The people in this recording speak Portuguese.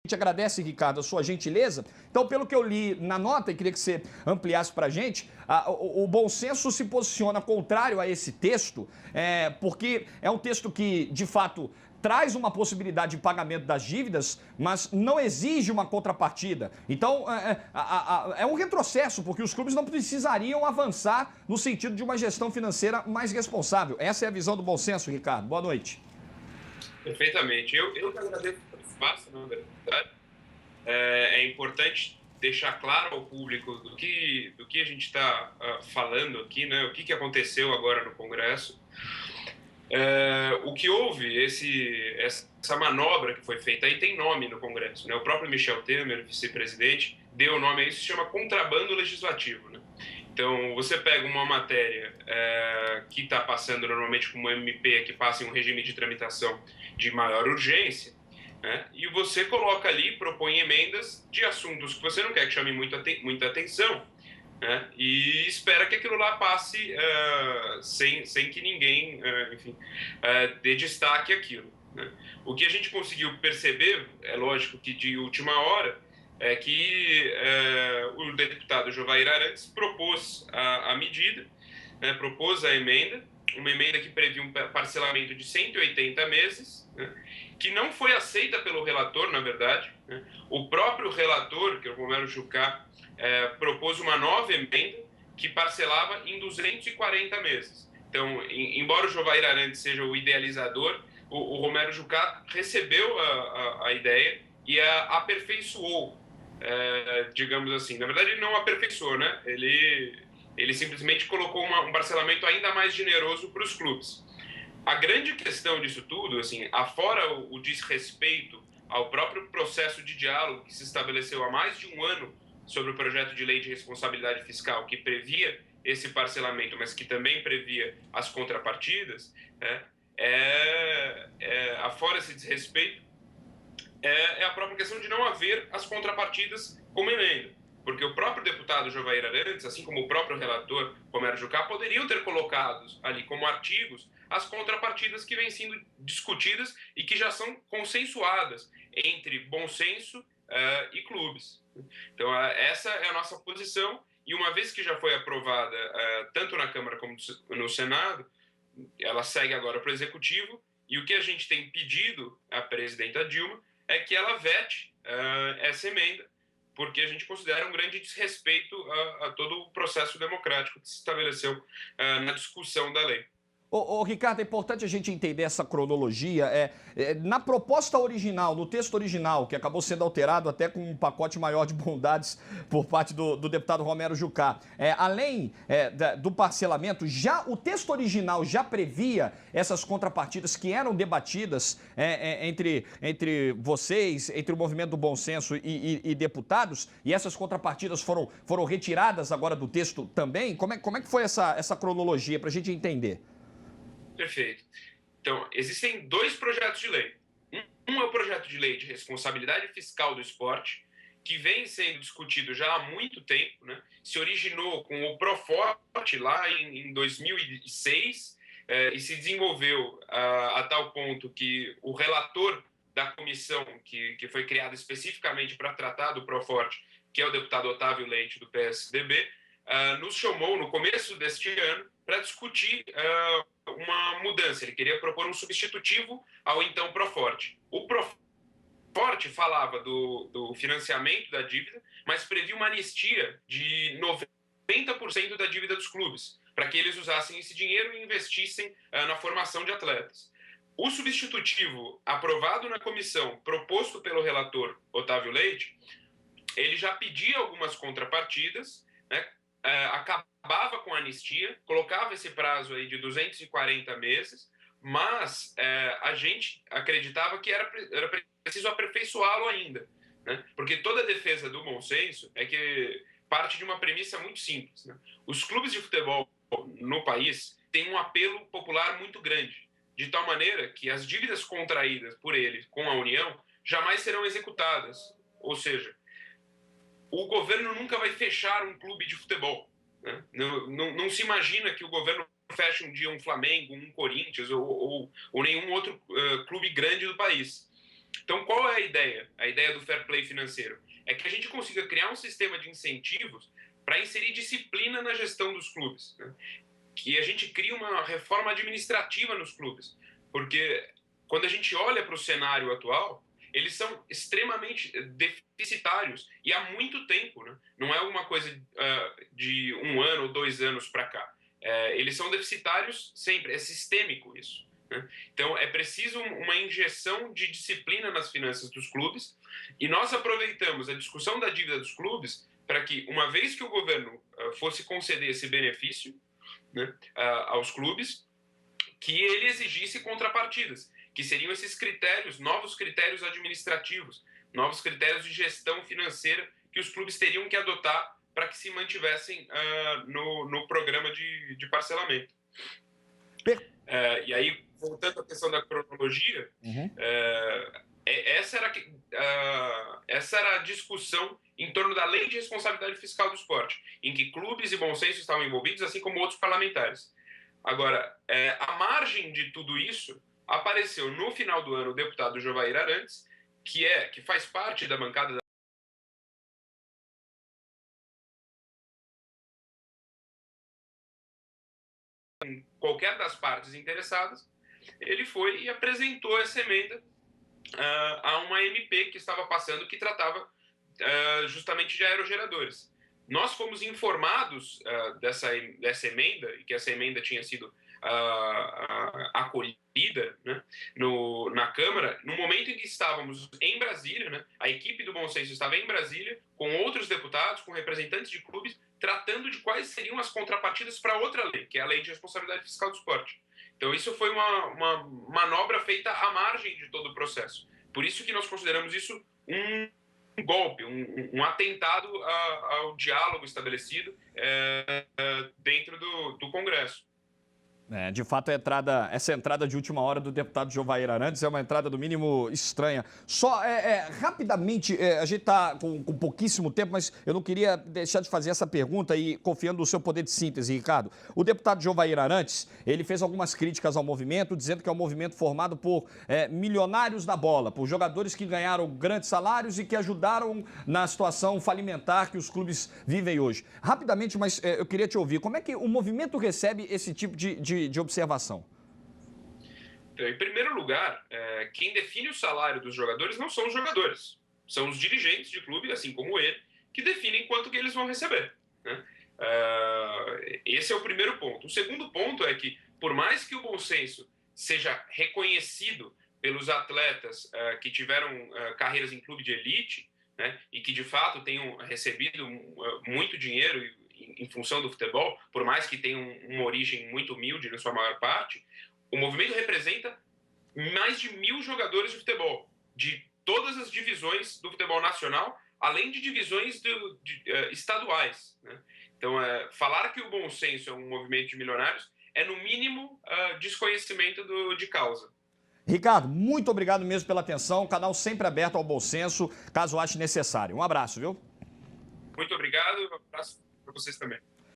gente agradece, Ricardo, a sua gentileza. Então, pelo que eu li na nota, e queria que você ampliasse para a gente, o bom senso se posiciona contrário a esse texto, porque é um texto que, de fato, traz uma possibilidade de pagamento das dívidas, mas não exige uma contrapartida. Então, é um retrocesso, porque os clubes não precisariam avançar no sentido de uma gestão financeira mais responsável. Essa é a visão do bom senso, Ricardo. Boa noite. Perfeitamente. Eu que agradeço o espaço, na verdade. É importante deixar claro ao público do que a gente está falando aqui, né? O que aconteceu agora no Congresso. O que houve, essa manobra que foi feita, aí tem nome no Congresso, né? O próprio Michel Temer, vice-presidente, deu o nome a isso, se chama contrabando legislativo, né? Então, você pega uma matéria que está passando normalmente como MP, que passa em um regime de tramitação de maior urgência, né? E você coloca ali, propõe emendas de assuntos que você não quer que chame muita atenção, né? E espera que aquilo lá passe sem que ninguém, enfim, dê destaque àquilo, né? O que a gente conseguiu perceber, é lógico que de última hora, é que o deputado Jovair Arantes propôs a medida, né, propôs a emenda, uma emenda que previa um parcelamento de 180 meses, né, que não foi aceita pelo relator, na verdade, né? O próprio relator, que é o Romero Jucá, propôs uma nova emenda que parcelava em 240 meses. Então, embora o Jovair Arantes seja o idealizador, o Romero Jucá recebeu a ideia e a aperfeiçoou, digamos assim. Na verdade, ele não aperfeiçoou, né? Ele simplesmente colocou um parcelamento ainda mais generoso para os clubes. A grande questão disso tudo, assim, afora o desrespeito ao próprio processo de diálogo que se estabeleceu há mais de um ano sobre o projeto de lei de responsabilidade fiscal que previa esse parcelamento, mas que também previa as contrapartidas, afora esse desrespeito, é a própria questão de não haver as contrapartidas como emenda. Porque o próprio deputado Jovair Arantes, assim como o próprio relator Romero Jucá, poderiam ter colocado ali como artigos as contrapartidas que vêm sendo discutidas e que já são consensuadas entre bom senso e clubes. Então, essa é a nossa posição, e uma vez que já foi aprovada tanto na Câmara como no Senado, ela segue agora para o Executivo, e o que a gente tem pedido à presidenta Dilma é que ela vete essa emenda, porque a gente considera um grande desrespeito a todo o processo democrático que se estabeleceu na discussão da lei. Ricardo, é importante a gente entender essa cronologia. Na proposta original, no texto original, que acabou sendo alterado até com um pacote maior de bondades por parte do deputado Romero Jucá, além do parcelamento, o texto original já previa essas contrapartidas que eram debatidas entre vocês, entre o movimento do bom senso e deputados, e essas contrapartidas foram retiradas agora do texto também? Como é que foi essa cronologia, para a gente entender? Perfeito. Então, existem dois projetos de lei. Um é o projeto de lei de responsabilidade fiscal do esporte, que vem sendo discutido já há muito tempo, né? Se originou com o Proforte lá em 2006 e se desenvolveu a tal ponto que o relator da comissão que foi criada especificamente para tratar do Proforte, que é o deputado Otávio Leite, do PSDB, nos chamou no começo deste ano para discutir uma mudança. Ele queria propor um substitutivo ao então Proforte. O Proforte falava do financiamento da dívida, mas previa uma anistia de 90% da dívida dos clubes, para que eles usassem esse dinheiro e investissem na formação de atletas. O substitutivo aprovado na comissão, proposto pelo relator Otávio Leite, ele já pedia algumas contrapartidas, né? Acabava com a anistia, colocava esse prazo aí de 240 meses, mas a gente acreditava que era preciso aperfeiçoá-lo ainda, né? Porque toda a defesa do bom senso é que parte de uma premissa muito simples, né? Os clubes de futebol no país têm um apelo popular muito grande, de tal maneira que as dívidas contraídas por eles com a União jamais serão executadas, ou seja, o governo nunca vai fechar um clube de futebol, né? Não se imagina que o governo feche um dia um Flamengo, um Corinthians ou nenhum outro clube grande do país. Então, qual é a ideia? A ideia do fair play financeiro é que a gente consiga criar um sistema de incentivos para inserir disciplina na gestão dos clubes, né? Que a gente crie uma reforma administrativa nos clubes, porque quando a gente olha para o cenário atual, eles são extremamente deficitários e há muito tempo, né? Não é uma coisa de 1 ano ou 2 anos para cá. Eles são deficitários sempre, é sistêmico isso, né? Então é preciso uma injeção de disciplina nas finanças dos clubes e nós aproveitamos a discussão da dívida dos clubes para que, uma vez que o governo fosse conceder esse benefício, né, aos clubes, que ele exigisse contrapartidas, que seriam esses critérios, novos critérios administrativos, novos critérios de gestão financeira que os clubes teriam que adotar para que se mantivessem no programa de parcelamento. E aí, voltando à questão da cronologia, essa era a discussão em torno da Lei de Responsabilidade Fiscal do Esporte, em que clubes e bom senso estavam envolvidos, assim como outros parlamentares. Agora, à margem de tudo isso, apareceu no final do ano o deputado Jovair Arantes, que faz parte da bancada da qualquer das partes interessadas. Ele foi e apresentou essa emenda a uma MP que estava passando, que tratava justamente de aerogeradores. Nós fomos informados dessa emenda, e que essa emenda tinha sido acolhida, né, na Câmara, no momento em que estávamos em Brasília, né, a equipe do Bom Senso estava em Brasília, com outros deputados, com representantes de clubes, tratando de quais seriam as contrapartidas para outra lei, que é a Lei de Responsabilidade Fiscal do Esporte. Então, isso foi uma manobra feita à margem de todo o processo. Por isso que nós consideramos isso um golpe, um atentado ao diálogo estabelecido dentro do Congresso. De fato, essa entrada de última hora do deputado Jovair Arantes é uma entrada, no mínimo, estranha. Só, rapidamente, a gente está com pouquíssimo tempo, mas eu não queria deixar de fazer essa pergunta e confiando no seu poder de síntese, Ricardo. O deputado Jovair Arantes, ele fez algumas críticas ao movimento, dizendo que é um movimento formado por milionários da bola, por jogadores que ganharam grandes salários e que ajudaram na situação falimentar que os clubes vivem hoje. Rapidamente, mas eu queria te ouvir, como é que o movimento recebe esse tipo de observação? Então, em primeiro lugar, quem define o salário dos jogadores não são os jogadores, são os dirigentes de clube, assim como ele, que definem quanto que eles vão receber, né? Esse é o primeiro ponto. O segundo ponto é que, por mais que o bom senso seja reconhecido pelos atletas que tiveram carreiras em clube de elite, né, e que de fato tenham recebido muito dinheiro em função do futebol, por mais que tenham uma origem muito humilde na sua maior parte, o movimento representa mais de 1.000 jogadores de futebol, de todas as divisões do futebol nacional, além de divisões estaduais, né? Então, falar que o bom senso é um movimento de milionários é, no mínimo, desconhecimento de causa. Ricardo, muito obrigado mesmo pela atenção, canal sempre aberto ao bom senso, caso ache necessário. Um abraço, viu? Muito obrigado, um abraço para vocês também.